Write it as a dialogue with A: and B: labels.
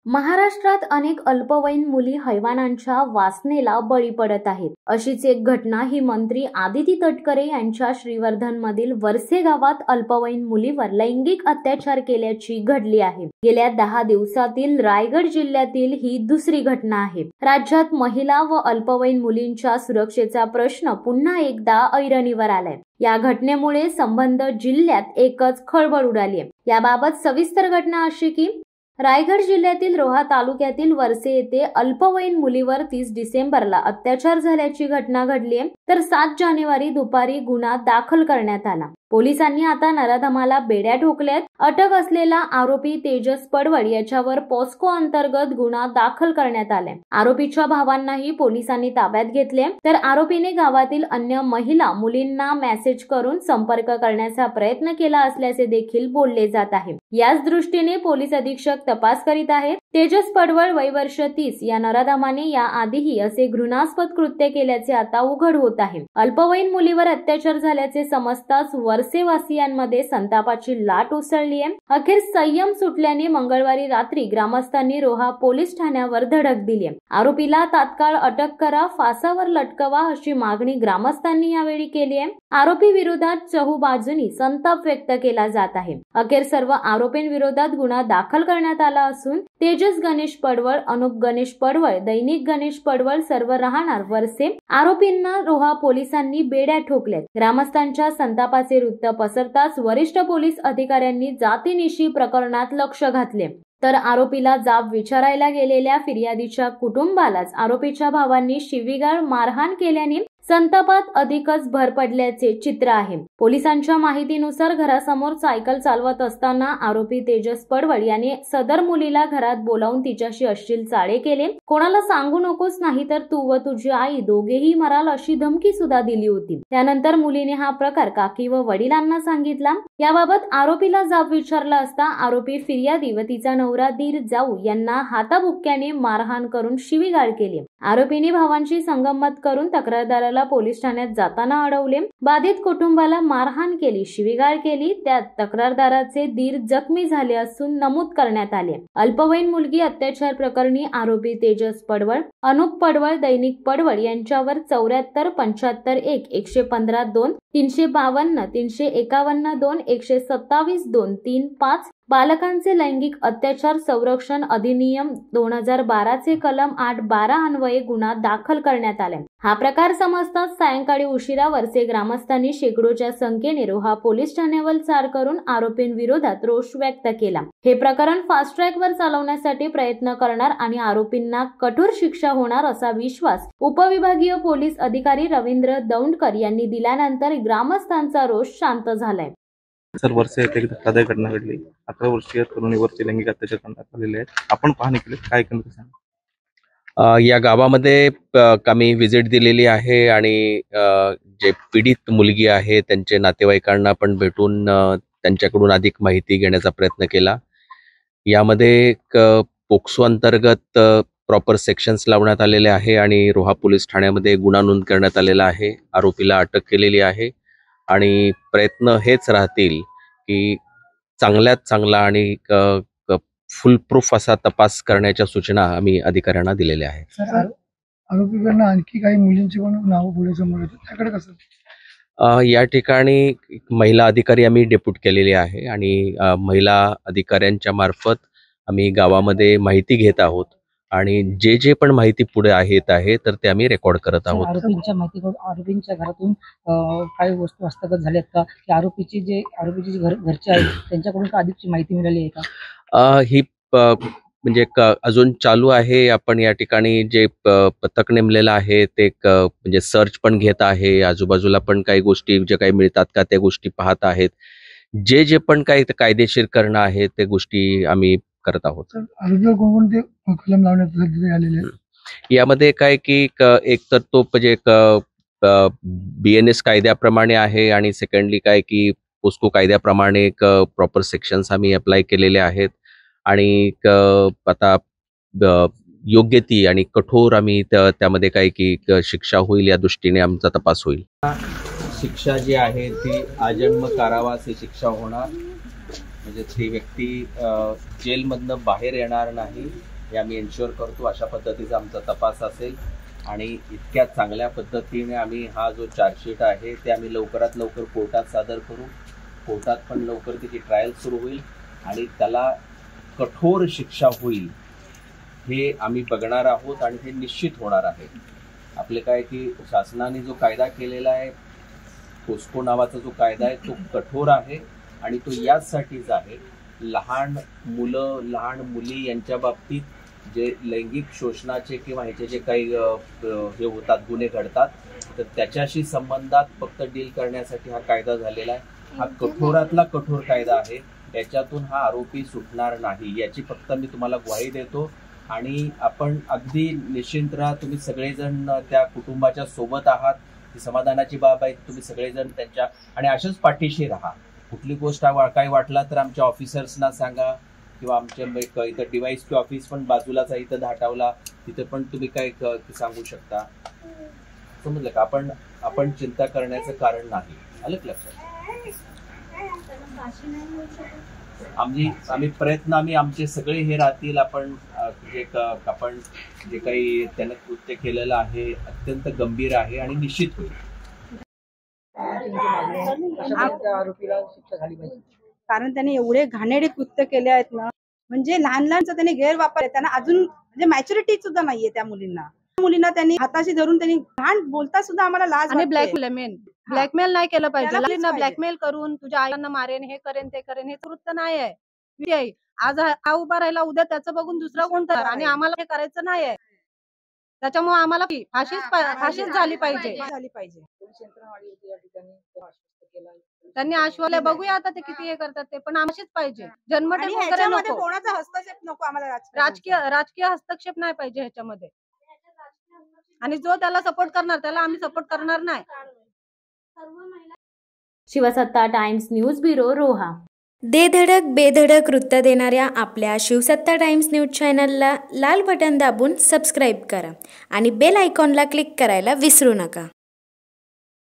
A: महाराष्ट्रात अनेक अल्पवयीन मुली हैवानांच्या वासनेला बळी पडत आहेत। अशीच एक घटना ही मंत्री आदिती तटकरे यांच्या श्रीवर्धनमधील वरसे गावात अल्पवयीन मुलीवर लैंगिक अत्याचार केल्याची घडली आहे। गेल्या 10 दिवसातील रायगड जिल्ह्यातील ही दुसरी घटना आहे। राज्यात महिला व अल्पवयीन मुलींच्या सुरक्षेचा प्रश्न पुन्हा एकदा ऐरणीवर आलाय। या घटनेमुळे संबंध जिल्ह्यात एकच खळबळ उडाली आहे। याबाबत सविस्तर घटना अशी की रायगड जिल्ह्यातील रोहा तालुक्यातील वरसे येथे अल्पवयीन मुलीवर 30 डिसेंबरला अत्याचार झाल्याची घटना घडली आहे। तर 7 जानेवारी दुपारी गुन्हा दाखल करण्यात आला। पोलिसांनी आता नराधमाला बेड्या ठोकल्यात। अटक असलेला आरोपी तेजस पडवळ याच्यावर पॉस्को अंतर्गत गुन्हा दाखल करण्यात आलाय। आरोपीच्या भावांनाही पोलिसांनी ताब्यात घेतले। तर आरोपीने गावातील अन्य महिला मुलींना मेसेज करून संपर्क करण्याचा प्रयत्न केला असल्याचे देखील बोलले जात आहे। याच दृष्टीने पोलीस अधीक्षक तपास करीत आहेत। तेजस पडवळ वय वर्ष 30 या नराधमाने या आधीही असे घृणास्पद कृत्य केल्याचे आता उघड होत आहे। अल्पवयीन मुलीवर अत्याचार झाल्याचे समजताच वरसेवासियांमध्ये संतापाची लाट उसळली आहे। अखेर संयम सुटल्याने मंगळवारी रात्री ग्रामस्थांनी रोहा पोलीस ठाण्यावर धडक दिली आहे। आरोपीला तात्काळ अटक करा, फासावर लटकवा अशी मागणी ग्रामस्थांनी यावेळी केली आहे। आरोपी विरोधात चहूबाजूंनी संताप व्यक्त केला जात आहे। अखेर सर्व आरोपींविरोधात गुन्हा दाखल करण्यात आला असून तेजस गणेश पडवळ, अनुप गणेश पडवळ, दैनिक गणेश पडवळ सर्व राहणार वरसे आरोपींना रोहा पोलिसांनी बेड्या ठोकल्यात। ग्रामस्थांच्या संतापाचे वृत्त पसरताच वरिष्ठ पोलीस अधिकाऱ्यांनी जातीनिशी प्रकरणात लक्ष घातले। तर आरोपीला जाब विचारायला गेलेल्या फिर्यादीच्या कुटुंबालाच आरोपीच्या भावांनी शिवीगाळ, मारहाण केल्याने संतापात अधिकच भर पडल्याचे चित्र आहे। पोलिसांच्या माहितीनुसार घरासमोर सायकल चालवत असताना आरोपी तेजस पडवळ याने सदर मुलीला घरात बोलावून तिच्याशी अश्लील चाळे केले। कोणाला सांगू नकोस, नाही तर तू व तुझी आई दोघेही मराल अशी धमकी सुद्धा दिली होती। त्यानंतर मुलीने हा प्रकार काकी व वडिलांना सांगितला। याबाबत आरोपीला जाब विचारला असता आरोपी फिर्यादी व तिचा नवरा धीर जाऊ यांना हाताबुक्क्याने मारहाण करून शिवीगाळ केली। आरोपीने भावांची संगनमत करून तक्रारदाराला पोलीस ठाण्यात जाताना अडवले। बाधित कुटुंबाला मारहाण केली, शिवीगाळ केली। त्यात तक्रारदाराचे दीर जखमी झाले असून नमूद करण्यात आले। अल्पवयीन मुलगी अत्याचार प्रकरणी आरोपी तेजस पडवळ, अनुप पडवळ, दैनिक पडवळ यांच्यावर 74 75 1 115 2 352 351 2 127 2 3 5 बालकांचे लैंगिक अत्याचार संरक्षण अधिनियम 2012 चे कलम 8-12 अन्वये गुन्हा दाखल करण्यात आला। हा प्रकार समजताच सायंकाळी उशिरा वरसे ग्रामस्थांनी शेकडोच्या संख्येने रोहा पोलीस ठाण्यावर चार करून आरोपींविरोधात रोष व्यक्त केला। हे प्रकरण फास्ट ट्रॅकवर चालवण्यासाठी प्रयत्न करणार आणि आरोपींना कठोर शिक्षा होणार असा विश्वास उपविभागीय पोलीस अधिकारी रवींद्र दौंडकर यांनी दिल्यानंतर ग्रामस्थांचा रोष शांत झालाय।
B: सर, वर्षे एक धक्कादायक घटना घडली। 11 वर्षीय तरुणीवरती लैंगिक अत्याचार करण्यात आलेले आहेत। आपण पाहणी केली, काय केलं सांगा?
C: या गावामध्ये आम्ही व्हिजिट दिलेली आहे आणि जे पीडित मुलगी आहे त्यांचे नातेवाईकांना पण भेटून त्यांच्याकडून अधिक माहिती घेण्याचा प्रयत्न केला। यामध्ये पोक्सो अंतर्गत प्रॉपर सेक्शन्स लावण्यात आलेले आहे आणि रोहा पोलीस ठाण्यामध्ये गुन्हा नोंद करण्यात आलेला आहे। आरोपीला अटक केलेली आहे आणि प्रयत्न हेच राहतील की चांगल्यात चांगला आणि फुल प्रूफ असा तपास करण्याच्या सूचना आम्ही अधिकाऱ्यांना दिलेल्या आहेत।
D: आरोपींना आणखी काही मुलींची पण नावं पुढे समोर येतात, त्याकडे कसं?
C: या ठिकाणी महिला अधिकारी आम्ही डेप्यूट केलेली आहे आणि महिला अधिकाऱ्यांच्या मार्फत आम्ही गावामध्ये माहिती घेत आहोत आणि जे पण माहिती पुढे येत आहे तर ते आम्ही रेकॉर्ड करत आहोत।
E: आरोपींच्या घरातून काही वस्तू हस्तगत झाल्यात का, की आरोपीचे जे घरचे आहेत त्यांच्याकडून का अधिकची माहिती मिळाली आहे का?
C: ही म्हणजे अजून चालू आहे। आपण या ठिकाणी जे पथक नेमलेलं आहे ते म्हणजे सर्च पण घेत आहे। आजूबाजूला पण काही गोष्टी जे काही मिळतात का त्या गोष्टी पाहत आहेत। जे पण काही कायदेशीर करणं आहे ते गोष्टी आम्ही करत आहोत।
D: कोणकोणते कलम लावण्यात आलेले आहेत
C: यामध्ये काय की एक तर तो म्हणजे BNS कायद्याप्रमाणे आहे आणि सेकंडली काय की पोस्को कायद्याप्रमाणे एक प्रॉपर सेक्शन्स आम्ही अप्लाय केलेले आहेत आणि आता योग्य ती आणि कठोर आम्ही त्यामध्ये काय की शिक्षा होईल या दृष्टीने आमचा तपास होईल।
F: शिक्षा जी आहे ती आजन्म कारावास ही शिक्षा होणार
C: म्हणजे ती व्यक्ती जेलमधनं बाहेर येणार नाही हे आम्ही एन्श्युअर करतो. अशा पद्धतीचा आमचा तपास असेल आणि इतक्या चांगल्या पद्धतीने आम्ही हा जो चार्जशीट आहे ते आम्ही लवकरात लवकर कोर्टात सादर करू. कोर्टात पण लवकर त्याची ट्रायल सुरू होईल आणि त्याला कठोर शिक्षा होईल हे आम्ही बघणार आहोत आणि हे निश्चित होणार आहे. आपले काय की शासनाने जो कायदा केलेला आहे, पोस्को नावाचा जो कायदा आहे तो कठोर आहे आणि तो याचसाठीच आहे, लहान मुलं लहान मुली यांच्या बाबतीत जे लैंगिक शोषणाचे किंवा ह्याचे जे काही हे होतात, गुन्हे घडतात, तर त्याच्याशी संबंधात फक्त डील करण्यासाठी हा कायदा झालेला आहे. हा कठोरातला कठोर कायदा आहे. याच्यातून हा आरोपी सुटणार नाही याची फक्त मी तुम्हाला ग्वाही देतो. आणि आपण अगदी निश्चिंत राहा. तुम्ही सगळेजण त्या कुटुंबाच्या सोबत आहात, ही समाधानाची बाब आहे. तुम्ही सगळेजण त्यांच्या आणि अशाच पाठीशी राहा. कुठली गोष्ट काही वाटला तर आमच्या ऑफिसर्सना सांगा किंवा आमच्या इथं DYSP ऑफिस पण बाजूलाच आहे, इथं धाटावला, तिथं पण तुम्ही काय सांगू शकता. समजलं का? आपण चिंता करण्याचं कारण नाही. आलं लक्षात? आम्ही प्रयत्न आमचे सगळे हे राहतील. आपण जे काही त्यानं कृत्य केलेलं आहे अत्यंत गंभीर आहे आणि निश्चित होईल.
E: आरोपीला शिक्षा झाली पाहिजे.
F: कारण त्याने एवढे घाणेरडे कृत्य केले आहेत ना, म्हणजे लहान लहानचा त्याने गैरवापर आहे. त्यांना अजून म्हणजे मॅच्युरिटी सुद्धा नाहीये त्या मुलींना त्यांनी हाताशी धरून त्यांनी घाण बोलता सुद्धा आम्हाला लाज
G: आणि
F: वाटते.
G: ब्लॅकमेल नाही केलं पाहिजे.
F: त्याला
G: मुलींना
F: पाहिजे.
G: ब्लॅकमेल करून तुझ्या आईला मारेन, हे करेन, ते करेन, हे वृत्त नाही आहे. आज हा उभा राहिला, उद्या त्याचं बघून दुसरा कोण तर, आणि आम्हाला हे करायचं नाही आहे. त्याच्यामुळे आम्हाला फाशीच झाली पाहिजे. त्यांनी आश्वासले, बघूया आता ते किती हे करतात ते, पण आमचीच पाहिजे. जन्मठेप
F: आणि
G: वगैरे
F: ह्याच्यामध्ये
G: नको.
F: कोणाचा हस्तक्षेप नको आम्हाला.
G: राजकीय हस्तक्षेप नाही पाहिजे ह्याच्यामध्ये. आणि जो त्याला सपोर्ट करणार त्याला आम्ही सपोर्ट करणार नाही.
A: शिवसत्ता टाइम्स न्यूज ब्युरो, रोहा.
H: देधडक बेधडक वृत्त देणाऱ्या आपल्या शिवसत्ता टाइम्स न्यूज चॅनलला लाल बटन दाबून सबस्क्राईब करा आणि बेल आयकॉनला क्लिक करायला विसरू नका.